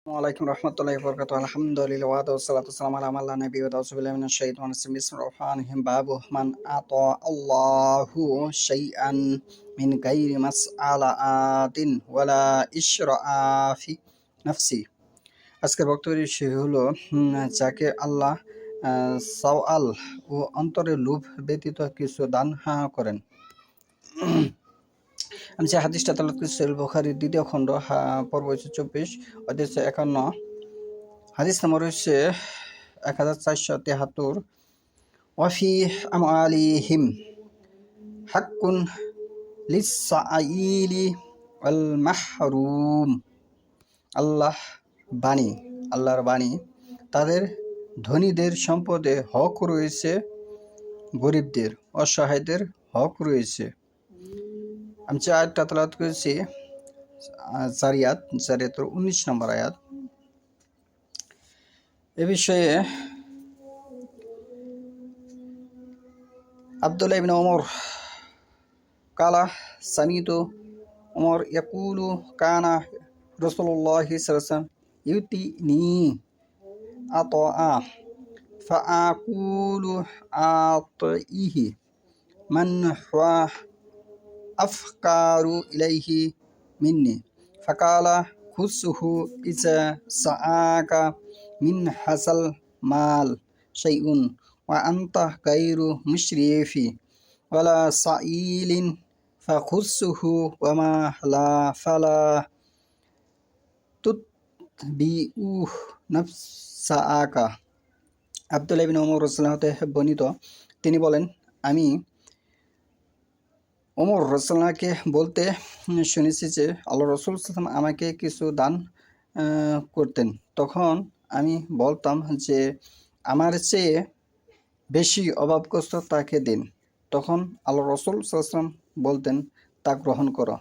ওয়ালাইকুম রহমতুল্লাহি ওয়া বারাকাতুহু আলহামদুলিল্লাহ ওয়া সালাতু ওয়াসসালামু আলা মান লা নাবিয়্যা বা'দাহু আউযু বিল্লাহি মিনাশ শাইতানির রাজিম বিসমিল্লাহির রহমানির রহিম বাবু মান আতা আল্লাহু শাইআন মিন গায়রি মাসআলাতিন ওয়ালা ইশরা'a ফি নাফসি। আজকের বক্তব্যের বিষয় হলো যাকে আল্লাহ সাওয়াল ও অন্তরে লোভ ব্যতীত কিছু দান করেন। আমি যে হাদিসটা তেলাওয়াত করেছি সহিহ বুখারীর ২য় খণ্ড পর্ব হচ্ছে ২৪ অধ্যায় ৫১ হাদিস নম্বর হচ্ছে ১৪৭৩ ওয়াফি আমওয়ালিহিম হাক্কুন লিস-সাইলি ওয়াল মাহরুম। আল্লাহর বাণী তাদের ধনীদের সম্পদে হক রয়েছে, গরিবদের অসহায়দের হক রয়েছে। আমি যে আয়াতটা তেলাওয়াত করেছি জারিয়াতের ১৯ নম্বর আয়াত। এ বিষয়ে আব্দুল্লাহ ইবনে ওমর কালা সামিতু ওমর ইয়াকুলু কানা রাসূলুল্লাহ সাল্লাল্লাহু আলাইহি ওয়াসাল্লাম ইউতিনি আতা ফাআকুলু আতিহি মান হুয়া আফকারু ইলাইহি মিন্নি ফাকালা খুসহু ইজা সাআকা মিন হাসাল মাল শাইউন ওয়া আনতা গায়রু মুশরিফি ওয়ালা সাইলিন ফাখুসহু ওয়া মা লা ফালা তুতবিউ নাফসাকা। আব্দুল্লাহ ইবনে ওমর রাদিয়াল্লাহু আনহু হতে বর্ণিত, তিনি বলেন, আমি ওমর রাদিয়াল্লাহুকে বলতে শুনেছি যে আল্লাহ রাসূল সাল্লাল্লাহু আলাইহি ওয়াসাল্লাম আমাকে কিছু দান করতেন। তখন আমি বলতাম যে আমার চেয়ে বেশি অভাবগ্রস্ত তাকে দিন। তখন আল্লাহ রাসূল সাল্লাল্লাহু আলাইহি ওয়াসাল্লাম বলতেন, তা গ্রহণ করো।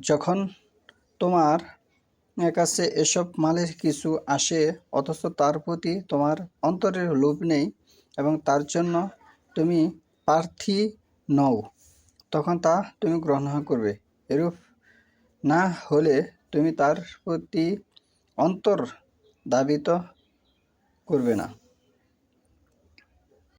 যখন তোমার কাছে এসব মালের কিছু আসে অথচ তার প্রতি তোমার অন্তরের লোভ নেই এবং তার জন্য তুমি প্রার্থী নও, তখন তা তুমি গ্রহণ করবে। এরূপ না হলে তুমি তার প্রতি অন্তর ধাবিত করবে না।